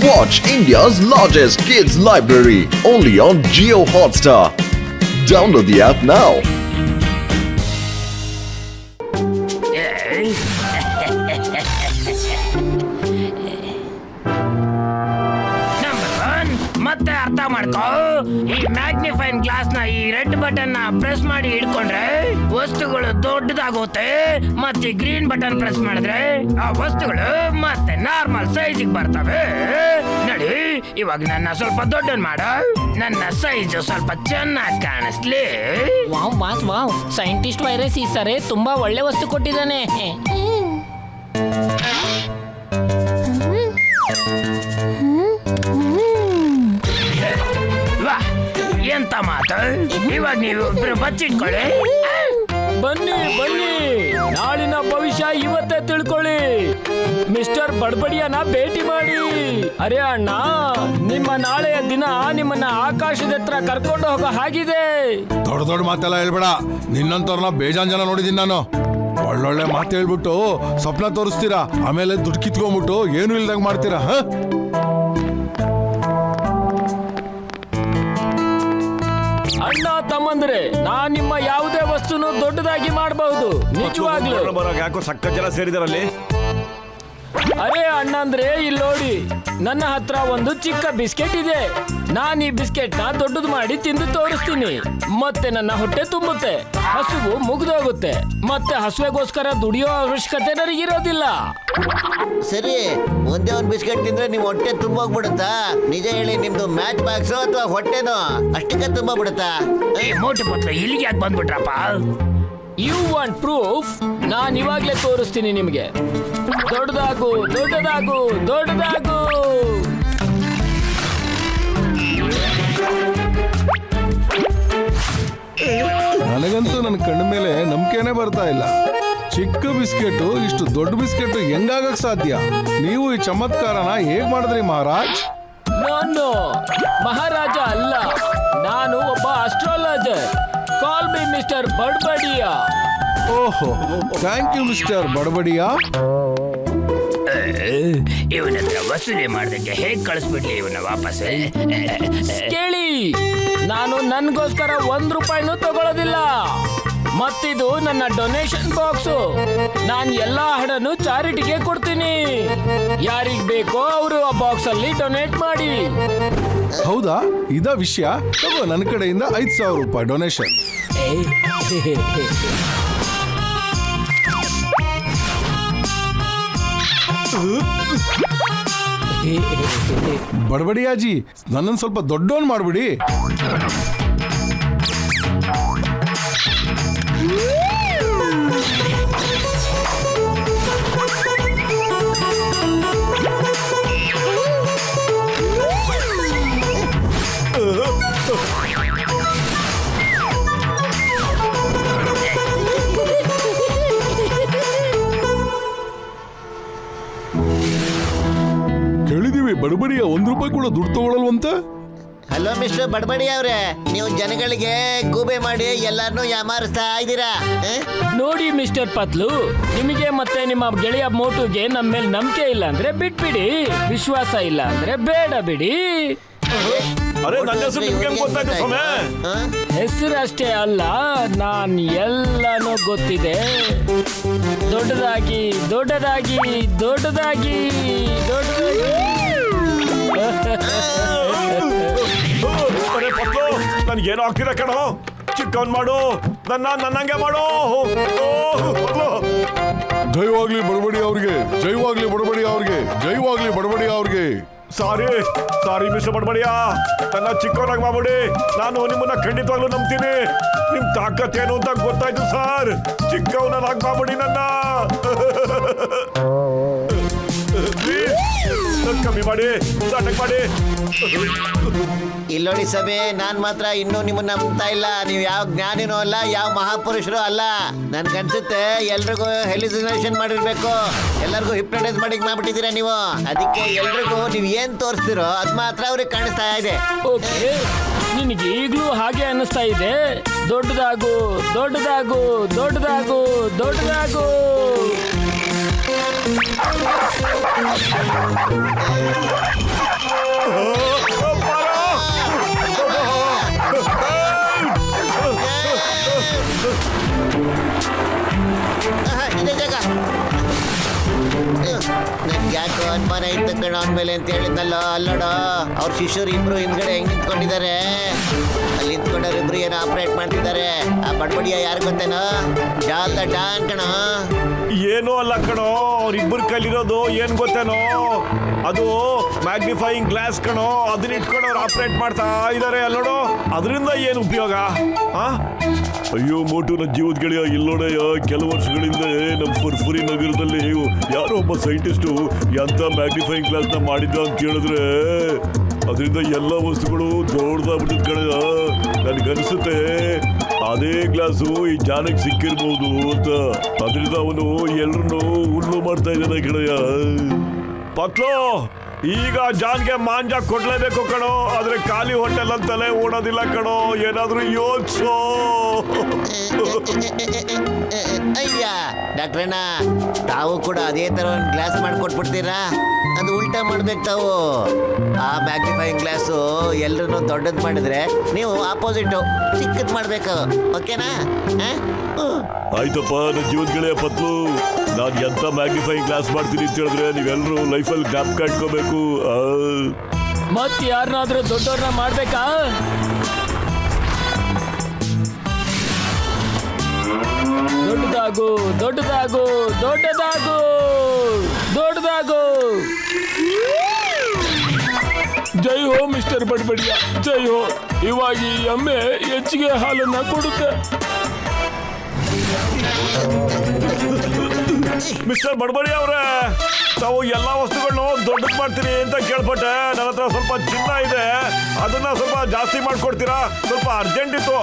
Watch India's largest kids library only on Jio Hotstar. Download the app now. ಮತ್ತೆ ಅರ್ಥ ಮಾಡ್ಕೋ, ಈ ಮ್ಯಾಗ್ನಿಫೈನ್ glass ನ ಈ ರೆಡ್ ಬಟನ್ ನ ಪ್ರೆಸ್ ಮಾಡಿ ಹಿಡ್ಕೊಂಡ್ರೆ ವಸ್ತುಗಳು ದೊಡ್ಡದಾಗುತ್ತೆ, ಮತ್ತೆ ಗ್ರೀನ್ ಬಟನ್ ಪ್ರೆಸ್ ಮಾಡಿದ್ರೆ ಆ ವಸ್ತುಗಳು ಮತ್ತೆ ನಾರ್ಮಲ್ ಸೈಜಿಗೆ ಬರ್ತವೆ. ನೋಡಿ, ಇವಾಗ ನನ್ನ ಸ್ವಲ್ಪ ದೊಡ್ಡನ್ ಮಾಡ, ನನ್ನ ಸೈಜ್ ಸ್ವಲ್ಪ ಚೆನ್ನಾಗಿ ಕಾಣಿಸ್ಲಿ. Wow boss wow, scientist virus ಈ ಸರಿ ತುಂಬಾ ಒಳ್ಳೆ ವಸ್ತು ಕೊಟ್ಟಿದ್ದಾನೆ. ಎಂತ ಮಾತು, ಇವಾಗ ನೀವು ಬಚ್ಚಿಟ್ಕೊಳ್ಳಿ. ಬನ್ನಿ ಬನ್ನಿ, ನಾಳಿನ ಭವಿಷ್ಯ ಇವತ್ತೇ ತಿಳ್ಕೊಳ್ಳಿ. ಮಿಸ್ಟರ್ ಬಡ್ಬಡಿಯನ್ನ ಭೇಟಿ ಮಾಡಿ. ಅರೆ ಅಣ್ಣ, ನಿಮ್ಮ ನಾಳೆಯ ದಿನ ನಿಮ್ಮನ್ನ ಆಕಾಶದ ಹತ್ರ ಕರ್ಕೊಂಡು ಹೋಗೋ ಹಾಗಿದೆ. ದೊಡ್ಡ ದೊಡ್ಡ ಮಾತೆಲ್ಲ ಹೇಳ್ಬೇಡ, ನಿನ್ನಂತವ್ರನ್ನ ಬೇಜಾನ್ ಜನ ನೋಡಿದೀನಿ ನಾನು. ಒಳ್ಳೊಳ್ಳೆ ಮಾತು ಹೇಳ್ಬಿಟ್ಟು ಸ್ವಪ್ನ ತೋರಿಸ್ತೀರಾ, ಆಮೇಲೆ ದುಡ್ಡು ಕಿತ್ಕೊಂಡ್ಬಿಟ್ಟು ಏನು ಇಲ್ದಂಗ್ ಮಾಡ್ತೀರಾ. ಅಣ್ಣ ತಮ್ಮಂದ್ರೆ, ನಾನ್ ನಿಮ್ಮ ಯಾವುದೇ ವಸ್ತುನು ದೊಡ್ಡದಾಗಿ ಮಾಡಬಹುದು, ನಿಜವಾಗ್ಲೂ. ಯಾಕೋ ಸಕ್ಕ ಜನ ಸೇರಿದಾರಲ್ಲಿ. ಅರೆ ಅಣ್ಣ ಅಂದ್ರೆ, ಇಲ್ಲಿ ನೋಡಿ, ನನ್ನ ಹತ್ರ ಒಂದು ಚಿಕ್ಕ ಬಿಸ್ಕೆಟ್ ಇದೆ. ನಾನ್ ಈ ಬಿಸ್ಕೆಟ್ ನ ದೊಡ್ಡದು ಮಾಡಿ ತಿಂದು ತೋರಿಸ್ತೀನಿ, ಮತ್ತೆ ನನ್ನ ಹೊಟ್ಟೆ ತುಂಬುತ್ತೆ, ಹಸುವು ಮುಗ್ದೋಗುತ್ತೆ, ಮತ್ತೆ ಹಸುವೆಗೋಸ್ಕರ ದುಡಿಯೋ ಅವಶ್ಯಕತೆ ನನಗಿರೋದಿಲ್ಲ. ಸರಿ, ಒಂದೇ ಒಂದು ಬಿಸ್ಕೆಟ್ ತಿಂದ್ರೆ ನಿಮ್ ಹೊಟ್ಟೆ ತುಂಬೋಗ್ಬಿಡುತ್ತಾ? ನಿಜ ಹೇಳಿ, ನಿಮ್ದು ಮ್ಯಾಚ್ ಬಾಕ್ಸ್ ಅಥವಾ ಹೊಟ್ಟೆನೋ ಅಷ್ಟಕ್ಕೆ ತುಂಬೋಗ್ಬಿಡುತ್ತಾ? ಮೋಟು ಪತ್ರ ಇಲ್ಲಿಗೆ ಯಾಕೆ ಬಂದ್ಬಿಟ್ರಪ್ಪ? You want proof? ನಾನ್ ಇವಾಗ್ಲೇ ತೋರಿಸ್ತೀನಿ ನಿಮ್ಗೆ. ದೊಡ್ಡದಾಗು ದೊಡ್ಡದಾಗು ದೊಡ್ಡದಾಗು. ನನಗಂತೂ ನನ್ನ ಕಣ್ಣ ಮೇಲೆ ನಂಬಿಕೆನೇ ಬರ್ತಾ ಇಲ್ಲ. ಚಿಕ್ಕ ಬಿಸ್ಕೆಟ್ ಇಷ್ಟು ದೊಡ್ಡ ಬಿಸ್ಕೆಟ್ ಹೆಂಗಾಗಕ್ ಸಾಧ್ಯ? ನೀವು ಈ ಚಮತ್ಕಾರನ ಹೇಗ್ ಮಾಡಿದ್ರಿ ಮಹಾರಾಜ್? ನಾನು ಮಹಾರಾಜ ಅಲ್ಲ, ನಾನು ಒಬ್ಬ ಅಸ್ಟ್ರಾಲಜರ್. ಕಾಲ್ ಮಿ ಮಿಸ್ಟರ್ ಬಡ್ಬಡಿಯಾ. ಓಹೋ, ಥ್ಯಾಂಕ್ ಯು ಮಿಸ್ಟರ್ ಬಡಬಡಿಯಾ. ಇವನ ಹತ್ರ ವಸೂಲಿ ಮಾಡ್ದಕ್ಕೆ ಹೇಗ್ ಕಳಿಸ್ಬಿಡ್ಲಿ ಇವನ ವಾಪಸ್? ಕೇಳಿ, ನಾನು ನನ್ಗೋಸ್ಕರ ₹1 ತಗೊಳ್ಳೋದಿಲ್ಲ. ಮತ್ತಿದು ನನ್ನ ಡೊನೇಷನ್ ಬಾಕ್ಸು. ನಾನು ಎಲ್ಲಾ ಹಣನು ಚಾರಿಟಿಗೆ ಕೊಡ್ತೀನಿ. ಯಾರಿಗ್ ಬೇಕೋ ಅವರು ಆ ಬಾಕ್ಸ್ ಅಲ್ಲಿ ಡೊನೇಟ್ ಮಾಡಿ. ಹೌದಾ, ಇದ ವಿಷಯ? ತಗೋ, ನನ್ನ ಕಡೆಯಿಂದ ₹5,000 ಡೊನೇಷನ್. ಬಡಬಡಿಯಾಜಿ, ನನ್ನನ್ನು ಸ್ವಲ್ಪ ದೊಡ್ಡವನ್ ಮಾಡ್ಬಿಡಿ. ಕೇಳಿದೀವಿ, ಬಡಬಡಿಯ ₹1 ಕೂಡ ದುಡ್ಡು ತಗೊಳ್ಳಲ್ವಂತ. ಹಲೋ ಮಿಸ್ಟರ್ ಬಡ್ಬಡಿ ಅವ್ರೆ, ನೀವು ಜನಗಳಿಗೆ ಗೂಬೆ ಮಾಡಿ ಎಲ್ಲಾರನ್ನೂ ಯಾಮಾರಿಸ್ತಾ ಇದ್ದೀರಾ. ನೋಡಿ ಮಿಸ್ಟರ್ ಪತ್ಲು, ನಿಮಗೆ ಮತ್ತೆ ನಿಮ್ಮ ಗೆಳೆಯ ಮೋಟುಗೆ ನಮ್ಮ ಮೇಲೆ ನಂಬಿಕೆ ಇಲ್ಲ ಅಂದ್ರೆ ಬಿಟ್ಬಿಡಿ, ವಿಶ್ವಾಸ ಇಲ್ಲ ಅಂದ್ರೆ ಬೇಡ ಬಿಡಿ. ಹೆಸರಷ್ಟೇ ಅಲ್ಲ, ನಾನ್ ಎಲ್ಲಾನು ಗೊತ್ತಿದೆ. ದೊಡ್ಡದಾಗಿ ದೊಡ್ಡದಾಗಿ ದೊಡ್ಡದಾಗಿ ದೊಡ್ಡದಾಗಿ. ನನ್ಗೇನೋ ಆಗ್ತಿದೆ ಕಣೋ, ಚಿಕ್ಕವನ್ ಮಾಡು, ನನ್ನಂಗೆ ಮಾಡು. ಜೈವಾಗ್ಲಿ ಬಡಬಡಿ ಅವ್ರಿಗೆ, ಜೈವಾಗ್ಲಿ ಬಡಬಡಿ ಅವ್ರಿಗೆ, ಜೈವಾಗ್ಲಿ ಬಡಬಡಿ ಅವ್ರಿಗೆ. ಸಾರಿ ಮಿಸ್ಟರ್ ಬಡ್ಬಡಿಯಾ, ನನ್ನ ಚಿಕ್ಕವನಾಗಿ ಮಾಡ್ಬಿಡಿ. ನಾನು ನಿಮ್ಮನ್ನ ಖಂಡಿತವಾಗ್ಲೂ ನಂಬ್ತೀನಿ. ನಿಮ್ ತಾಕತ್ತೇನು ಅಂತ ಗೊತ್ತಾಯ್ತು ಸರ್. ಚಿಕ್ಕವನಾಗಿ ಮಾಡ್ಬಿಡಿ ನನ್ನ. ಕಮ್ಮಿ ಮಾಡಿ, ನಾಟಕ ಮಾಡಿ. ಇಲ್ಲೋಡಿ ಸಭೆ, ನಾನ್ ಮಾತ್ರ ಇನ್ನೂ ನಿಮ್ಮನ್ನ ನಂಬ್ತಾ ಇಲ್ಲ. ನೀವು ಯಾವ ಜ್ಞಾನಿನೂ ಅಲ್ಲ, ಯಾವ ಮಹಾಪುರುಷರು ಅಲ್ಲ. ನನ್ಗನ್ಸುತ್ತೆ ಎಲ್ರಿಗೂ ಹೆಲಿಸಿನೇಷನ್ ಮಾಡಿರ್ಬೇಕು, ಎಲ್ಲರಿಗೂ ಹಿಪ್ನೋಟೈಸ್ ಮಾಡ್ಬಿಟ್ಟಿದ್ದೀರಾ ನೀವು. ಅದಕ್ಕೆ ಎಲ್ರಿಗೂ ನೀವು ಏನ್ ತೋರಿಸ್ತಿರೋ ಅದ್ ಮಾತ್ರ ಅವ್ರಿಗೆ ಕಾಣಿಸ್ತಾ ಇದೆ. ಓಕೆ, ನಿನಗೆ ಈಗಲೂ ಹಾಗೆ ಅನ್ನಿಸ್ತಾ ಇದೆ. ದೊಡ್ಡದಾಗು ದೊಡ್ಡದಾಗು ದೊಡ್ಡದಾಗು ದೊಡ್ಡದಾಗು. ಇದೇ ಜಾಗ. ನನ್ಗೆ ಯಾಕೋ ಅನುಮಾನ ಇತ್ತು ಕಣ ಅಂದ್ಮೇಲೆ ಅಂತ ಹೇಳಿದ್ನಲ್ಲ. ಅಲ್ಲೋಡು ಅವ್ರ ಶಿಷ್ಯರು ಇಬ್ರು ಹಿಂದ್ಗಡೆ ಹೆಂಗ್ ನಿಂತ್ಕೊಂಡಿದ್ದಾರೆ. ಅಲ್ಲಿ ನಿಂತ್ಕೊಂಡವ್ರು ಇಬ್ರು ಏನೋ ಆಪರೇಟ್ ಮಾಡ್ತಿದ್ದಾರೆ. ಆ ಬಡ್ಬಡಿಯ ಯಾರು ಗೊತ್ತೇನೋ? ಡಾಲ್ ದ ಡಾನ್ ಕಣ. ಏನೂ ಅಲ್ಲ ಕಣೋ, ಅವ್ರಿಬ್ಬರ ಕೈಲಿರೋದು ಏನ್ ಗೊತ್ತೇನೋ, ಅದು ಮ್ಯಾಗ್ನಿಫೈಯಿಂಗ್ ಗ್ಲಾಸ್ ಕಣೋ. ಅದನ್ನ ಇಟ್ಕೊಂಡು ಅವ್ರು ಆಪರೇಟ್ ಮಾಡ್ತಾ ಇದಾರೆ. ಅಲ್ಲೋಡು, ಅದರಿಂದ ಏನು ಉಪಯೋಗ? ಅಯ್ಯೋ ಮೋಟು, ನನ್ನ ಜೀವದ ಗೆಳೆಯ, ಇಲ್ಲೋಡಯ್ಯ, ಕೆಲವು ವರ್ಷಗಳಿಂದ ನಮ್ಮ ಫುರ್ಫುರಿ ನಗರದಲ್ಲಿ ಯಾರೋ ಒಬ್ಬ ಸೈಂಟಿಸ್ಟು ಎಂತ ಮ್ಯಾಗ್ನಿಫೈಯಿಂಗ್ ಗ್ಲಾಸ್ ನ ಮಾಡಿದ್ದ ಅಂತ ಕೇಳಿದ್ರೆ ಅದರಿಂದ ಎಲ್ಲ ವಸ್ತುಗಳು ದೊಡ್ಡದಾಗ್ಬಿಟ್ಟಿದ್ ಕಣಯ್ಯ. ನನಗನ್ಸುತ್ತೆ ಅದೇ ಗ್ಲಾಸು ಈ ಜಾನಕ್ಕೆ ಸಿಕ್ಕಿರ್ಬೋದು ಅಂತ. ಅದರಿಂದ ಅವನು ಎಲ್ರನ್ನೂ ಹುಲ್ಲು ಮಾಡ್ತಾ ಇದ್ದಾನೆ ಕಣಯ್ಯ. ಪತ್ಲು, ಈಗ ಜಾನ್ಗೆ ಮಾಂಜ ಕೊಡ್ಲೇಬೇಕು ಕಣೋ, ಆದ್ರೆ ಖಾಲಿ ಹೋಟೆಲ್ ಅಂತಲೇ ಓಡೋದಿಲ್ಲ ಕಣೋ. ಏನಾದ್ರೂ ಯೋಚಿಸೋ. ಅಯ್ಯ ಡಾಕ್ಟ್ರಣ್ಣ, ತಾವು ಕೂಡ ಅದೇ ತರ ಒಂದು ಗ್ಲಾಸ್ ಮಾಡ್ಕೊಟ್ಬಿಡ್ತೀರಾ? ಅದು ಉಲ್ಟಾ ಮಾಡ್ಬೇಕು ತಾವು. ಆ ಮ್ಯಾಗ್ನಿಫೈಯಿಂಗ್ ಗ್ಲಾಸು ಎಲ್ರನ್ನೂ ದೊಡ್ಡದು ಮಾಡಿದ್ರೆ ನೀವು ಆಪೋಸಿಟ್ ಚಿಕ್ಕದ್ ಮಾಡ್ಬೇಕು. ಓಕೆನಾ? ಆಯ್ತಪ್ಪ ನನ್ನ ಜೀವದ ಗೆಳೆಯ ಪತ್ಲು, ನಾನು ಎಂತ ಮ್ಯಾಗ್ನಿಫೈಯಿಂಗ್ ಗ್ಲಾಸ್ ಮಾಡ್ತೀನಿ ಅಂತ ಹೇಳಿದ್ರೆ ನೀವೆಲ್ಲರೂ ಲೈಫಲ್ಲಿ ಜ್ಞಾಪಕ ಇಟ್ಕೋಬೇಕು. ಮತ್ ಯಾರನ್ನಾದ್ರೂ ದೊಡ್ಡವ್ರನ್ನ ಮಾಡ್ಬೇಕಾ? ದೊಡ್ಡದಾಗು ದೊಡ್ಡದಾಗು ದೊಡ್ಡದಾಗು ದೊಡ್ಡದಾಗು. ಜೈ ಹೋ ಮಿಸ್ಟರ್ ಬಡ್ಬಡಿಯ, ಜೈ ಹೋ. ಇವಾಗ ಈ ಎಮ್ಮೆ ಹೆಚ್ಚಿಗೆ ಹಾಲನ್ನ ಕೊಡುತ್ತೆ. ಮಿಸ್ಟರ್ ಬಡಬಡಿ ಅವರೇ, ತಾವು ಎಲ್ಲಾ ವಸ್ತುಗಳನ್ನು ದೊಡ್ಡದು ಮಾಡ್ತೀನಿ ಅಂತ ಕೇಳ್ಪಟ್ಟೆ. ನನ್ನ ಹತ್ರ ಸ್ವಲ್ಪ ಚಿನ್ನ ಇದೆ, ಅದನ್ನ ಸ್ವಲ್ಪ ಜಾಸ್ತಿ ಮಾಡ್ಕೊಡ್ತೀರಾ? ಸ್ವಲ್ಪ ಅರ್ಜೆಂಟ್ ಇತ್ತು.